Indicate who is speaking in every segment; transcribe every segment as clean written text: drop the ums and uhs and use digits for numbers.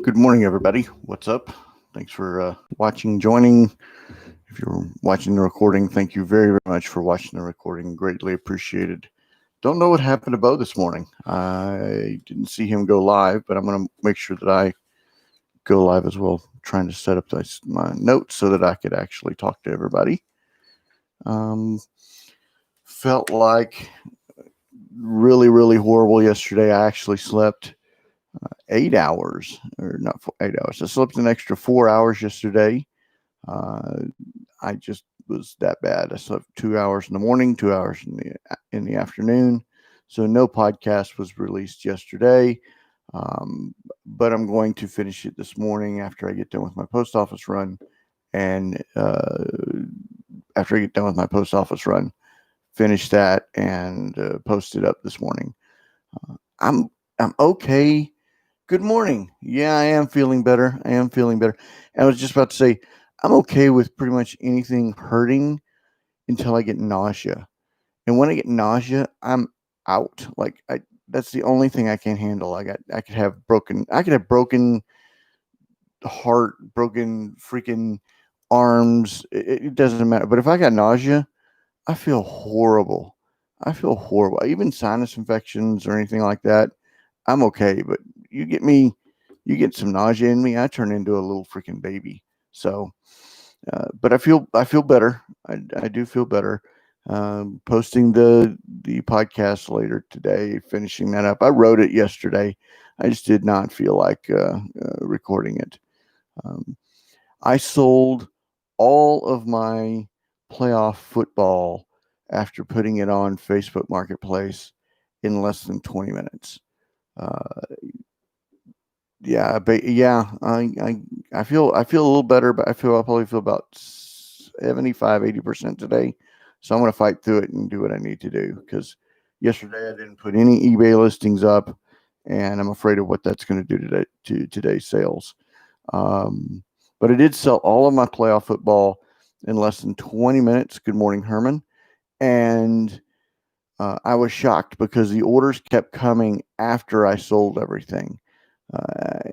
Speaker 1: Good morning, everybody. What's up? Thanks for watching, joining. If you're watching the recording, thank you very, very much for watching the recording. Greatly appreciated. Don't know what happened to Bo this morning. I didn't see him go live, but I'm going to make sure that I go live as well. Trying to set up my notes so that I could actually talk to everybody. Felt like really, really horrible yesterday. I actually slept 8 hours, or not 8 hours. I slept an extra 4 hours yesterday. I just was that bad. I slept 2 hours in the morning, 2 hours in the afternoon. So no podcast was released yesterday. But I'm going to finish it this morning after I get done with my post office run. And after I get done with my post office run, finish that and post it up this morning. I'm okay. Good morning. Yeah, I am feeling better. I was just about to say, I'm okay with pretty much anything hurting until I get nausea. And when I get nausea, I'm out. That's the only thing I can't handle. I could have broken heart, broken freaking arms. It doesn't matter. But if I got nausea, I feel horrible. Even sinus infections or anything like that, I'm okay. But you get some nausea in me, I turn into a little freaking baby. So, but I feel better. I do feel better. Posting the podcast later today, finishing that up. I wrote it yesterday. I just did not feel like recording it. I sold all of my playoff football after putting it on Facebook Marketplace in less than 20 minutes. I feel a little better, but I'll probably feel about 75-80% today. So I'm going to fight through it and do what I need to do, because yesterday I didn't put any eBay listings up, and I'm afraid of what that's going to do to today's sales. But I did sell all of my playoff football in less than 20 minutes. Good morning, Herman. And I was shocked because the orders kept coming after I sold everything.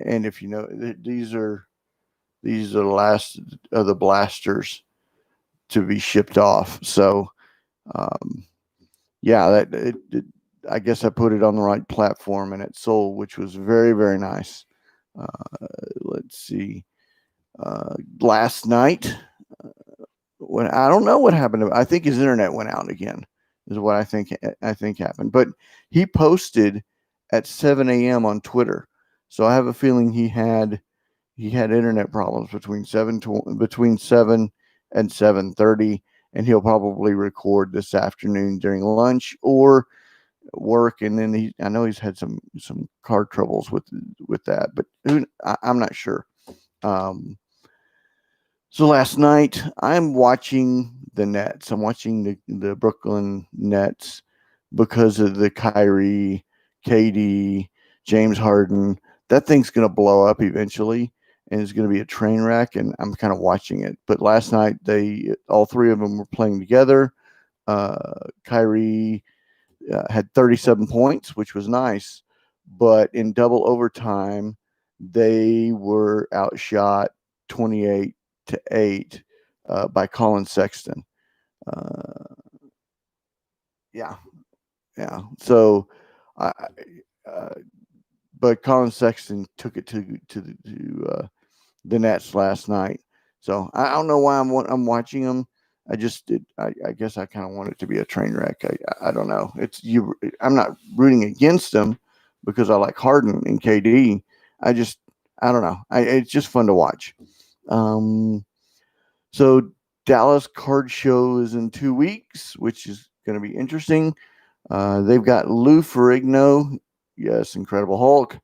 Speaker 1: And if you know, these are the last of the blasters to be shipped off. So, I guess I put it on the right platform and it sold, which was very, very nice. Let's see. Last night, when I don't know what happened. I think his internet went out again, is what I think happened. But he posted at 7 a.m. on Twitter, so I have a feeling he had internet problems between 7 and 7:30, and he'll probably record this afternoon during lunch or work. And then I know he's had some car troubles with that, but I'm not sure. So last night, I'm watching the Nets. I'm watching the Brooklyn Nets because of the Kyrie, KD, James Harden. That thing's going to blow up eventually, and it's going to be a train wreck, and I'm kind of watching it. But last night, all three of them were playing together. Kyrie had 37 points, which was nice. But in double overtime, they were outshot 28-8 by Colin Sexton. Yeah. So, but Colin Sexton took it to the Nets last night. So I don't know why I'm watching them. I guess I kind of want it to be a train wreck. I don't know. I'm not rooting against them because I like Harden and KD. I don't know. It's just fun to watch. So Dallas Card Show is in 2 weeks, which is going to be interesting. They've got Lou Ferrigno, yes, Incredible Hulk,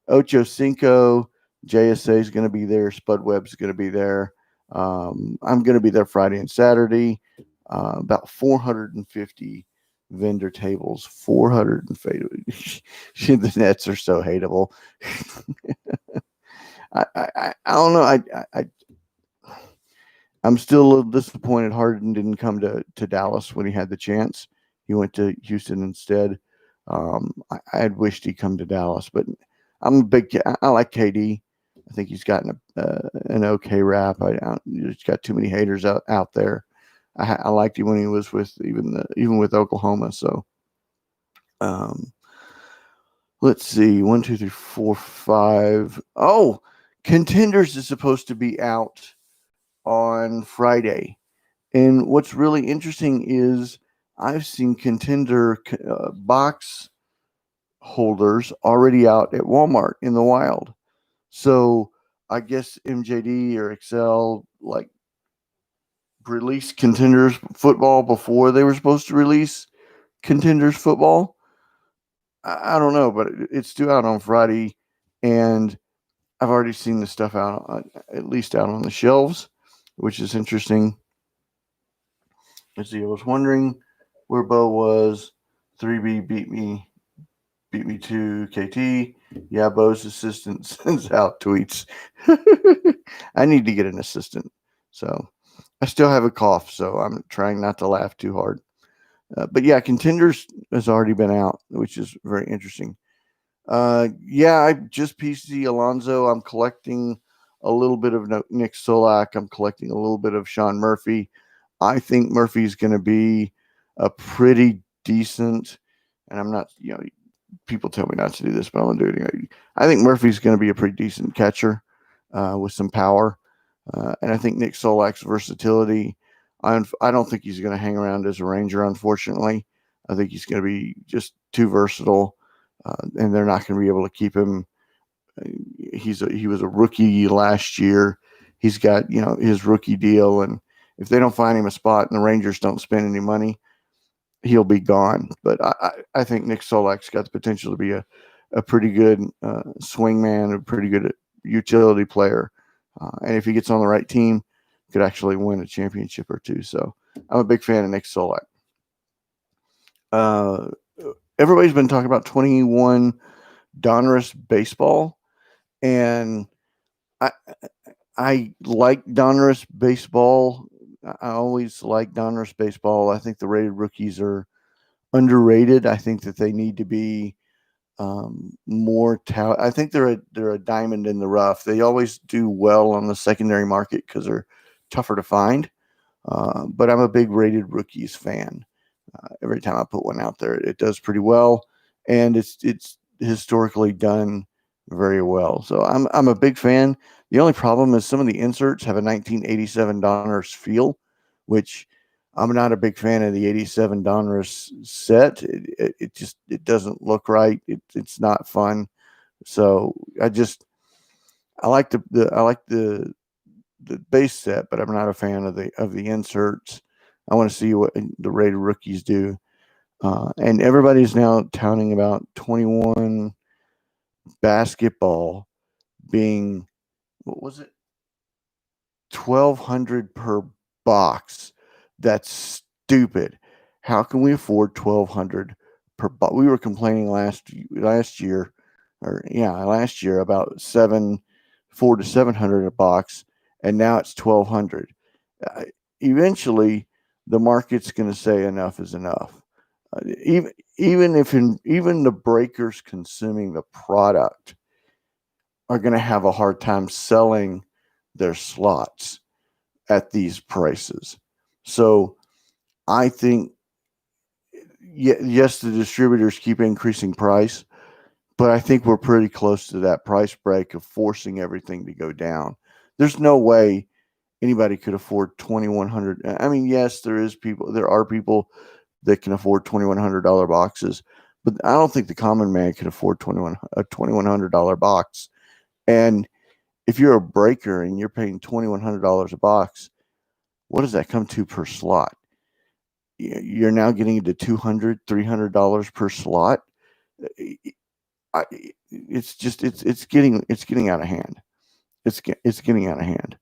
Speaker 1: Ocho Cinco, JSA is going to be there, Spud Webb's going to be there. I'm going to be there Friday and Saturday. About 450 vendor tables. 450. The Nets are so hateable. I don't know. I'm still a little disappointed Harden didn't come to Dallas when he had the chance. He went to Houston instead. I had wished he'd come to Dallas, but I like KD. I think he's gotten an okay rap. He's got too many haters out there. I liked him when he was with even with Oklahoma. So let's see, 1, 2, 3, 4, 5. Oh, Contenders is supposed to be out on Friday, and what's really interesting is I've seen Contender box holders already out at Walmart in the wild. So I guess MJD or Excel like released Contenders football before they were supposed to release Contenders football. I don't know, but it's due out on Friday, and I've already seen the stuff out, at least out on the shelves, which is interesting. Let's see. I was wondering where Bo was. 3B beat me to KT. Yeah, Bo's assistant sends out tweets. I need to get an assistant. So I still have a cough, so I'm trying not to laugh too hard. But yeah, Contenders has already been out, which is very interesting. Yeah, I just PC Alonso. I'm collecting a little bit of Nick Solak. I'm collecting a little bit of Sean Murphy. I think Murphy's going to be a pretty decent, and I'm not, people tell me not to do this, but I'm going to do it anyway. I think Murphy's going to be a pretty decent catcher with some power. And I think Nick Solak's versatility, I don't think he's going to hang around as a Ranger, unfortunately. I think he's going to be just too versatile, and they're not going to be able to keep him. He was a rookie last year. He's got, his rookie deal, and if they don't find him a spot and the Rangers don't spend any money, he'll be gone. But I think Nick Solak's got the potential to be a pretty good swingman, a pretty good utility player. And if he gets on the right team, could actually win a championship or two. So I'm a big fan of Nick Solak. Everybody's been talking about 21 Donruss baseball, and I like Donruss baseball. I always like Donruss baseball. I think the rated rookies are underrated. I think that they need to be more talent. I think they're a diamond in the rough. They always do well on the secondary market because they're tougher to find. But I'm a big rated rookies fan. Every time I put one out there, it does pretty well, and it's historically done very well. So I'm a big fan. The only problem is some of the inserts have a 1987 Donruss feel, which I'm not a big fan of the 87 Donruss set. It just doesn't look right. It's not fun. So I like the base set, but I'm not a fan of the inserts. I want to see what the rated rookies do. And everybody's now touting about 21 basketball being, what was it? 1,200 per box. That's stupid. How can we afford 1,200 per box? We were complaining last year about 400 to 700 a box, and now it's 1,200. Eventually, the market's going to say enough is enough. Even the breakers consuming the product are going to have a hard time selling their slots at these prices. So I think, yes, the distributors keep increasing price, but I think we're pretty close to that price break of forcing everything to go down. There's no way anybody could afford 2,100. I mean, yes, there are people that can afford $2,100 boxes, but I don't think the common man can afford a $2,100 box. And if you're a breaker and you're paying $2,100 a box, what does that come to per slot? You're now getting into $200, $300 per slot. It's getting out of hand. It's getting out of hand.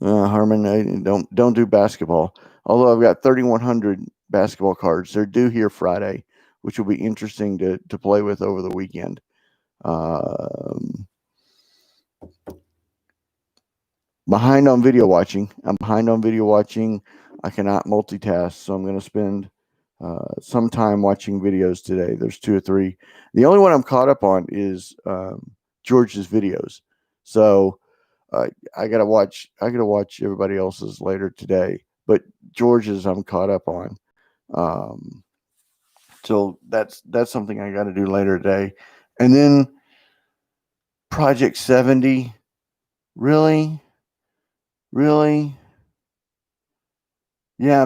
Speaker 1: Harmon, don't do basketball. Although I've got 3,100 basketball cards. They're due here Friday, which will be interesting to play with over the weekend. Behind on video watching. I'm behind on video watching. I cannot multitask, so I'm going to spend some time watching videos today. There's 2 or 3. The only one I'm caught up on is George's videos. So I gotta watch everybody else's later today. But George's I'm caught up on. So that's something I got to do later today. And then Project 70. Really? Yeah,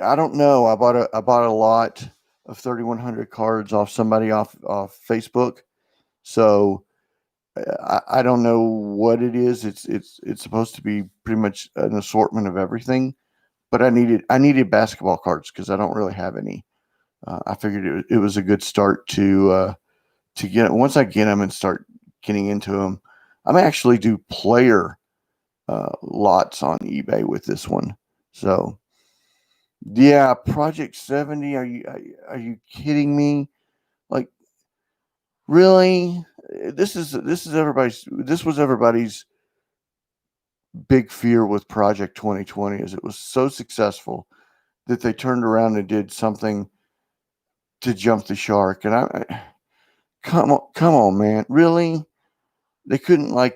Speaker 1: I don't know. I bought a lot of 3,100 cards off somebody off Facebook. So I don't know what it is. It's supposed to be pretty much an assortment of everything, but I needed basketball cards because I don't really have any. I figured it was a good start to get once I get them and start getting into them. I'm actually do player lots on eBay with this one. So yeah, Project 70. Are you kidding me? Like, really? This was everybody's big fear with Project 2020 is it was so successful that they turned around and did something to jump the shark. And come on, man. Really? They couldn't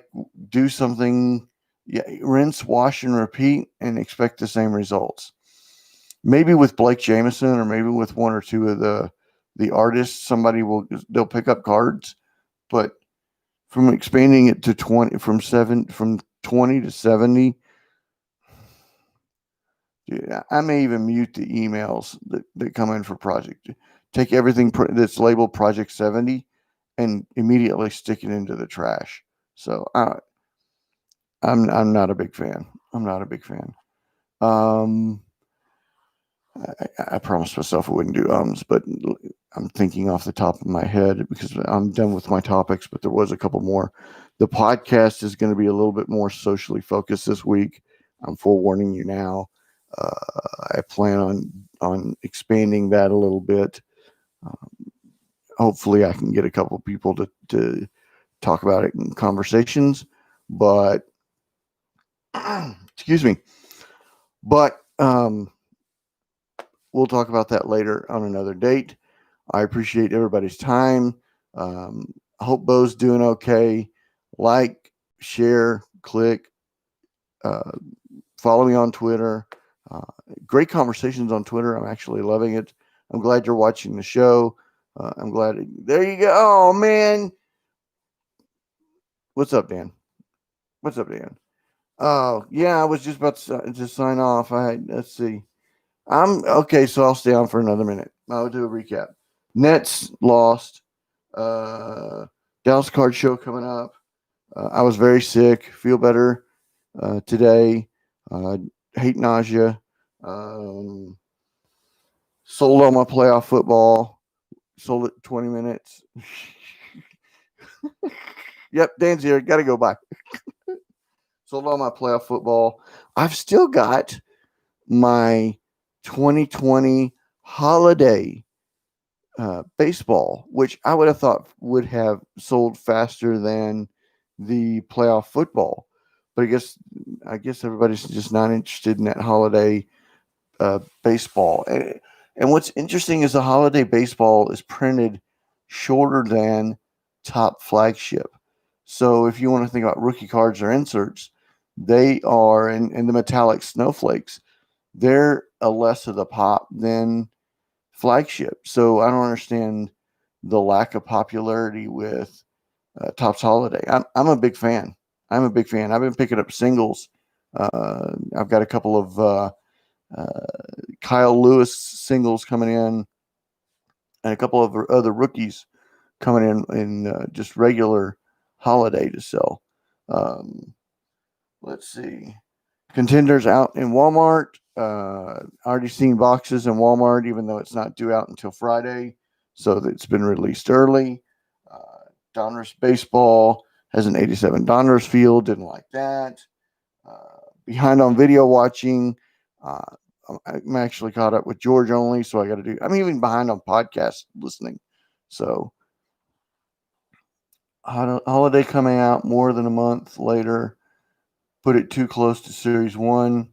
Speaker 1: do something, rinse, wash, and repeat and expect the same results. Maybe with Blake Jameson or maybe with one or two of the artists, they'll pick up cards, but from expanding it to 20 from 20 to 70, dude, I may even mute the emails that come in for project. Take everything that's labeled Project 70 and immediately stick it into the trash. So I'm not a big fan. I promised myself I wouldn't do but I'm thinking off the top of my head because I'm done with my topics, but there was a couple more. The podcast is going to be a little bit more socially focused this week. I'm forewarning you now. I plan on expanding that a little bit. Hopefully I can get a couple people to talk about it in conversations, but excuse me. But we'll talk about that later on another date. I appreciate everybody's time. I hope Bo's doing okay. Like, share, click, follow me on Twitter. Great conversations on Twitter. I'm actually loving it. I'm glad you're watching the show. I'm glad. There you go. Oh, man. What's up, Dan? Oh, yeah, I was just about to sign off. Let's see. I'm okay, so I'll stay on for another minute. I'll do a recap. Nets lost. Dallas Card Show coming up. I was very sick. Feel better today. Hate nausea. Sold all my playoff football. Sold it 20 minutes. Yep, Dan's here. Got to go by. Sold all my playoff football. I've still got my 2020 holiday baseball, which I would have thought would have sold faster than the playoff football. But I guess everybody's just not interested in that holiday baseball. And what's interesting is the holiday baseball is printed shorter than top flagship. So if you want to think about rookie cards or inserts, they are in the metallic snowflakes. They're a less of the pop than flagship. So I don't understand the lack of popularity with Topps Holiday. I'm a big fan. I've been picking up singles. I've got a couple of Kyle Lewis singles coming in, and a couple of other rookies coming in just regular holiday to sell. Let's see. Contenders out in Walmart. Already seen boxes in Walmart, even though it's not due out until Friday. So it's been released early. Donruss Baseball has an 87 Donruss field. Didn't like that. Behind on video watching. I'm actually caught up with George only, so I'm even behind on podcast listening. So holiday coming out more than a month later. Put it too close to Series 1.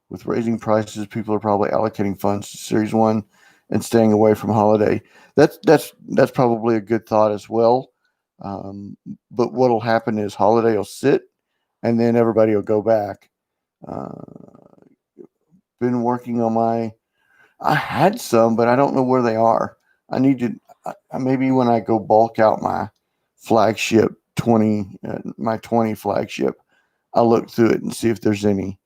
Speaker 1: With raising prices, people are probably allocating funds to Series 1. and staying away from Holiday. That's probably a good thought as well. But what'll happen is Holiday will sit, and then everybody will go back. Uh, been working on my. I had some, but I don't know where they are. I need to maybe when I go bulk out my flagship 20, my 20 flagship, I'll look through it and see if there's any.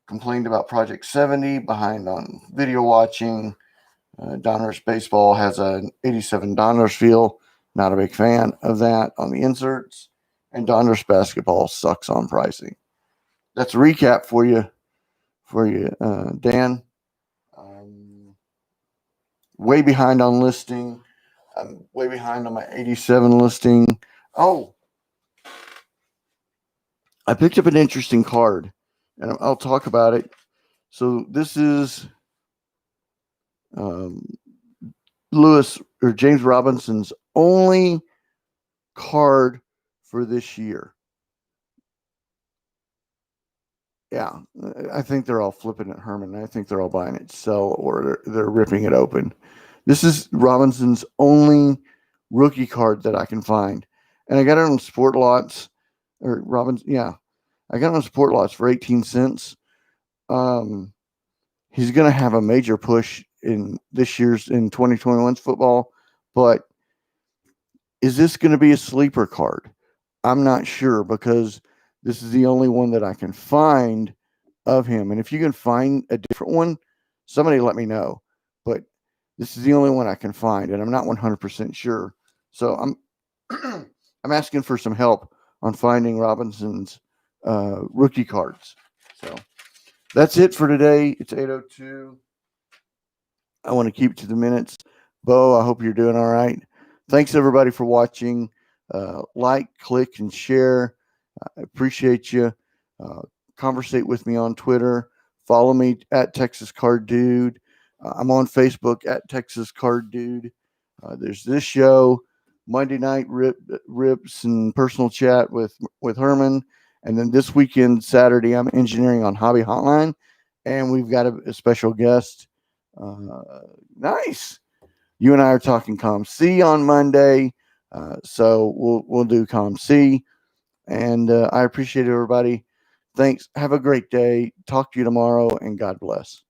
Speaker 1: Complained about Project 70, behind on video watching. Donruss Baseball has an 87 Donruss feel. Not a big fan of that on the inserts. And Donruss Basketball sucks on pricing. That's a recap for you, Dan. Way behind on listing. I'm way behind on my 87 listing. Oh, I picked up an interesting card, and I'll talk about it. So this is Lewis or James Robinson's only card for this year. Yeah, I think they're all flipping at Herman. I think they're all buying it, sell, or they're ripping it open. This is Robinson's only rookie card that I can find, and I got it on Sport Lots or Robinson. Yeah, I got it on Sport Lots for 18 cents. He's going to have a major push in this year's in 2021's football, but is this going to be a sleeper card? I'm not sure because this is the only one that I can find of him. And if you can find a different one, somebody let me know. But this is the only one I can find, and I'm not 100% sure. So I'm I'm asking for some help on finding Robinson's rookie cards. So that's it for today. It's 8:02. I want to keep it to the minutes. Bo, I hope you're doing all right. Thanks everybody for watching. Like, click, and share. I appreciate you. Conversate with me on Twitter. Follow me at Texas Card Dude. I'm on Facebook at Texas Card Dude. There's this show, Monday night rips and personal chat with Herman, and then this weekend Saturday I'm engineering on Hobby Hotline, and we've got a special guest. Nice. You and I are talking ComC on Monday, so we'll do ComC, and I appreciate everybody. Thanks. Have a great day. Talk to you tomorrow, and God bless.